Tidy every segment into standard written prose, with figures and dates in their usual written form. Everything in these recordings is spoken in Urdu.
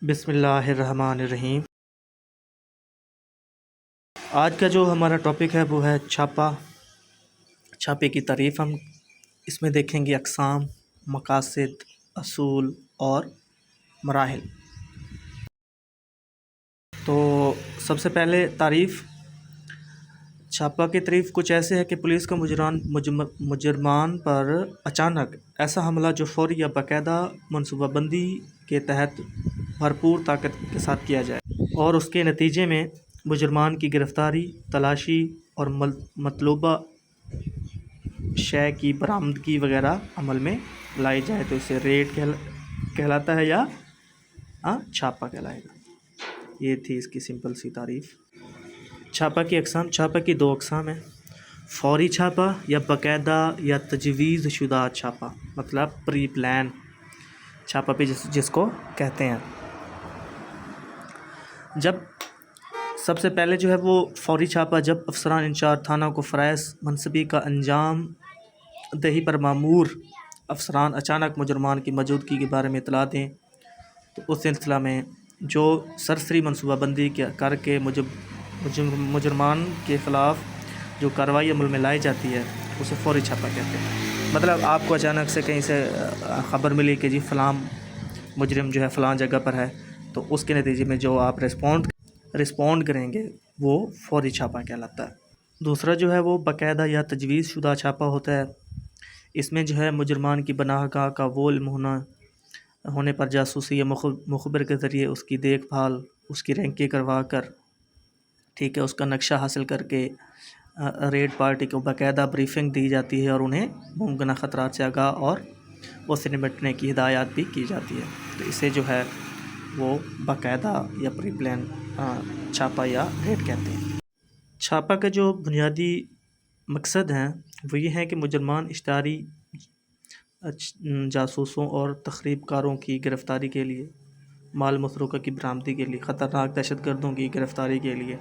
بسم اللہ الرحمن الرحیم۔ آج کا جو ہمارا ٹاپک ہے وہ ہے چھاپے کی تعریف۔ ہم اس میں دیکھیں گے اقسام، مقاصد، اصول اور مراحل۔ تو سب سے پہلے تعریف، چھاپا کی تعریف کچھ ایسے ہے کہ پولیس کا مجرمان پر اچانک ایسا حملہ جو فوری یا باقاعدہ منصوبہ بندی کے تحت بھرپور طاقت کے ساتھ کیا جائے اور اس کے نتیجے میں مجرمان کی گرفتاری، تلاشی اور مطلوبہ شے کی برآمدگی وغیرہ عمل میں لائی جائے تو اسے ریڈ کہلاتا ہے یا چھاپا کہلائے گا۔ یہ تھی اس کی سمپل سی تعریف۔ چھاپا کی اقسام، چھاپا کی دو اقسام ہیں، فوری چھاپا یا باقاعدہ یا تجویز شدہ چھاپا، مطلب پری پلان چھاپا پہ جس کو کہتے ہیں۔ جب سب سے پہلے جو ہے وہ فوری چھاپا، جب افسران انچارج تھانہ کو فرائض منصبی کا انجام دہی پر مامور افسران اچانک مجرمان کی موجودگی کے بارے میں اطلاع دیں تو اس سلسلہ میں جو سرسری منصوبہ بندی کر کے مجرمان کے خلاف جو کارروائی عمل میں لائی جاتی ہے اسے فوری چھاپا کہتے ہیں۔ مطلب آپ کو اچانک سے کہیں سے خبر ملی کہ جی فلاں مجرم جو ہے فلاں جگہ پر ہے، تو اس کے نتیجے میں جو آپ رسپونڈ کریں گے وہ فوری چھاپا کہلاتا ہے۔ دوسرا جو ہے وہ باقاعدہ یا تجویز شدہ چھاپا ہوتا ہے۔ اس میں جو ہے مجرمان کی پناہ گاہ کا وہ علم ہونے پر جاسوسی یا مخبر کے ذریعے اس کی دیکھ بھال، اس کی رینکی کروا کر اس کا نقشہ حاصل کر کے ریڈ پارٹی کو باقاعدہ بریفنگ دی جاتی ہے اور انہیں ممکنہ خطرات سے آگاہ اور اس سے نمٹنے کی ہدایات بھی کی جاتی ہے، تو اسے جو ہے وہ باقاعدہ یا پری پلان چھاپا یا ریڈ کہتے ہیں۔ چھاپا کا جو بنیادی مقصد ہیں وہ یہ ہے کہ مجرمان اشتہاری جاسوسوں اور تخریب کاروں کی گرفتاری کے لیے، مال مسروقہ کی برآمدی کے لیے، خطرناک دہشت گردوں کی گرفتاری کے لیے،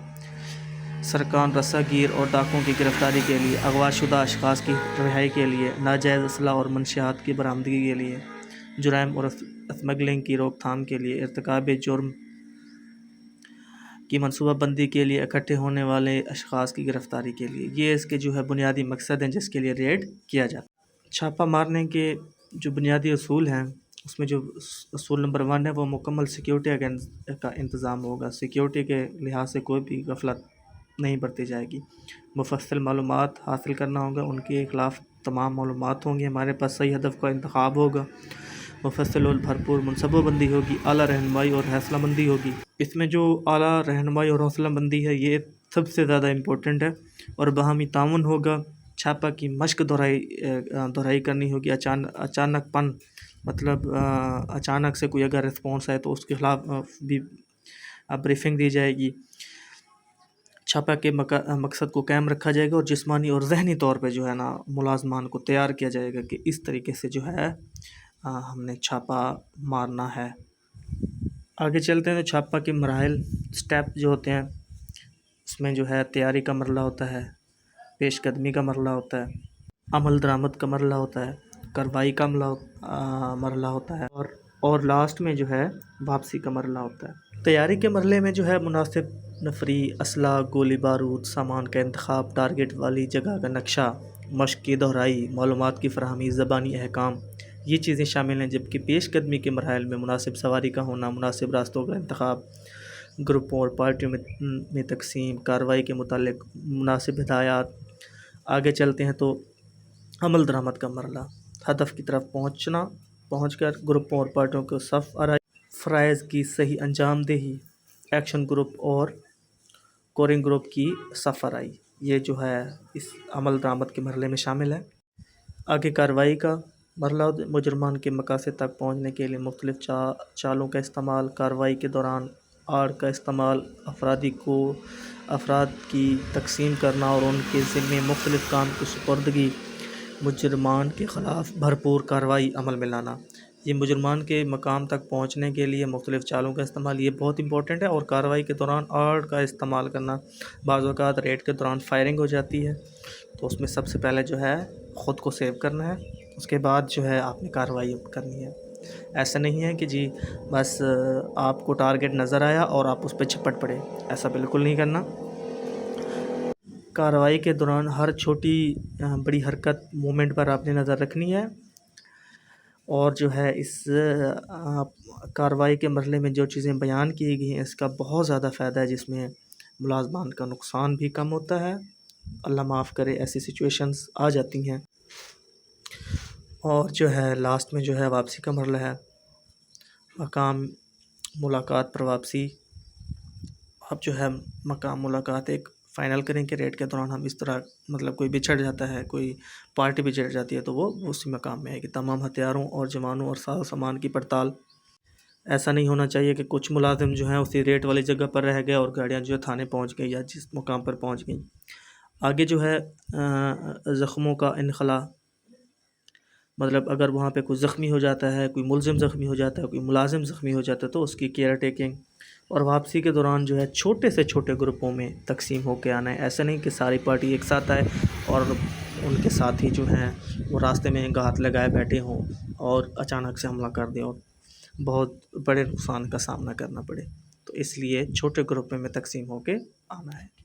سرکان رسا گیر اور ڈاکوں کی گرفتاری کے لیے، اغوا شدہ اشخاص کی رہائی کے لیے، ناجائز اسلحہ اور منشیات کی برآمدگی کے لیے، جرائم اور اسمگلنگ کی روک تھام کے لیے، ارتکاب جرم کی منصوبہ بندی کے لیے، اکٹھے ہونے والے اشخاص کی گرفتاری کے لیے، یہ اس کے جو ہے بنیادی مقصد ہیں جس کے لیے ریڈ کیا جاتا ہے۔ چھاپا مارنے کے جو بنیادی اصول ہیں اس میں جو اصول نمبر 1 ہے وہ مکمل سیکیورٹی کا انتظام ہوگا۔ سیکیورٹی کے لحاظ سے کوئی بھی غفلت نہیں برتی جائے گی، مفصل معلومات حاصل کرنا ہوگا، ان کے خلاف تمام معلومات ہوں گی، ہمارے پاس صحیح ہدف کا انتخاب ہوگا، مفصل اور بھرپور منصوبہ بندی ہوگی، اعلیٰ رہنمائی اور حوصلہ مندی ہوگی۔ اس میں جو اعلیٰ رہنمائی اور حوصلہ مندی ہے یہ سب سے زیادہ امپورٹنٹ ہے، اور باہمی تعاون ہوگا۔ چھاپا کی مشق دہرائی کرنی ہوگی، اچانک پن مطلب اچانک سے کوئی اگر رسپانس آئے تو اس کے خلاف بھی بریفنگ دی جائے گی۔ چھاپا کے مقصد کو قائم رکھا جائے گا اور جسمانی اور ذہنی طور پہ جو ہے نا ملازمان کو تیار کیا جائے گا کہ اس طریقے سے جو ہے ہم نے چھاپا مارنا ہے۔ آگے چلتے ہیں تو چھاپا کے مراحل، سٹیپ جو ہوتے ہیں اس میں جو ہے تیاری کا مرحلہ ہوتا ہے، پیش قدمی کا مرحلہ ہوتا ہے، عمل درآمد کا مرحلہ ہوتا ہے، کارروائی کا مرحلہ ہوتا ہے اور لاسٹ میں جو ہے واپسی کا مرحلہ ہوتا ہے۔ تیاری کے مرحلے میں جو ہے مناسب نفری، اسلحہ، گولی بارود، سامان کا انتخاب، ٹارگٹ والی جگہ کا نقشہ، مشق کی دہرائی، معلومات کی فراہمی، زبانی احکام، یہ چیزیں شامل ہیں۔ جبکہ پیش قدمی کے مراحل میں مناسب سواری کا ہونا، مناسب راستوں کا انتخاب، گروپوں اور پارٹیوں میں تقسیم، کارروائی کے متعلق مناسب ہدایات۔ آگے چلتے ہیں تو عمل درآمد کا مرحلہ، ہدف کی طرف پہنچ کر گروپوں اور پارٹیوں کو صف آرائی، فرائض کی صحیح انجام دہی، ایکشن گروپ اور کورنگ گروپ کی صف آرائی، یہ جو ہے اس عمل درآمد کے مرحلے میں شامل ہے۔ آگے کارروائی کا مرحلہ، مجرمان کے مقاصد تک پہنچنے کے لیے مختلف چالوں کا استعمال، کارروائی کے دوران آڑ کا استعمال، افراد کی تقسیم کرنا اور ان کے ذمے مختلف کام کی سپردگی، مجرمان کے خلاف بھرپور کارروائی عمل میں لانا۔ یہ مجرمان کے مقام تک پہنچنے کے لیے مختلف چالوں کا استعمال، یہ بہت امپورٹنٹ ہے، اور کارروائی کے دوران آڑ کا استعمال کرنا۔ بعض اوقات ریڈ کے دوران فائرنگ ہو جاتی ہے تو اس میں سب سے پہلے جو ہے خود کو سیو کرنا ہے، اس کے بعد جو ہے آپ نے کارروائی کرنی ہے۔ ایسا نہیں ہے کہ جی بس آپ کو ٹارگٹ نظر آیا اور آپ اس پہ چھپٹ پڑے، ایسا بالکل نہیں کرنا۔ کارروائی کے دوران ہر چھوٹی بڑی حرکت مومنٹ پر آپ نے نظر رکھنی ہے، اور جو ہے اس کارروائی کے مرحلے میں جو چیزیں بیان کی گئی ہیں اس کا بہت زیادہ فائدہ ہے، جس میں ملازمان کا نقصان بھی کم ہوتا ہے۔ اللہ معاف کرے ایسی سچویشنز آ جاتی ہیں۔ اور جو ہے لاسٹ میں جو ہے واپسی کا مرحلہ ہے، مقام ملاقات پر واپسی۔ اب جو ہے مقام ملاقات ایک فائنل کریں کہ ریٹ کے دوران ہم اس طرح مطلب کوئی بچھڑ جاتا ہے، کوئی پارٹی بچھڑ جاتی ہے تو وہ اسی مقام میں ہے کہ تمام ہتھیاروں اور جوانوں اور ساز و سامان کی پڑتال۔ ایسا نہیں ہونا چاہیے کہ کچھ ملازم جو ہیں اسی ریٹ والی جگہ پر رہ گئے اور گاڑیاں جو ہے تھانے پہنچ گئی یا جس مقام پر پہنچ گئیں۔ آگے جو ہے زخموں کا انخلا، مطلب اگر وہاں پہ کوئی زخمی ہو جاتا ہے، کوئی ملزم زخمی ہو جاتا ہے، کوئی ملازم زخمی ہو جاتا ہے تو اس کی کیئر ٹیکنگ، اور واپسی کے دوران جو ہے چھوٹے سے چھوٹے گروپوں میں تقسیم ہو کے آنا ہے۔ ایسا نہیں کہ ساری پارٹی ایک ساتھ آئے اور ان کے ساتھی جو ہیں وہ راستے میں ہاتھ لگائے بیٹھے ہوں اور اچانک سے حملہ کر دیں اور بہت بڑے نقصان کا سامنا کرنا پڑے، تو اس لیے چھوٹے گروپوں میں تقسیم ہو کے آنا ہے۔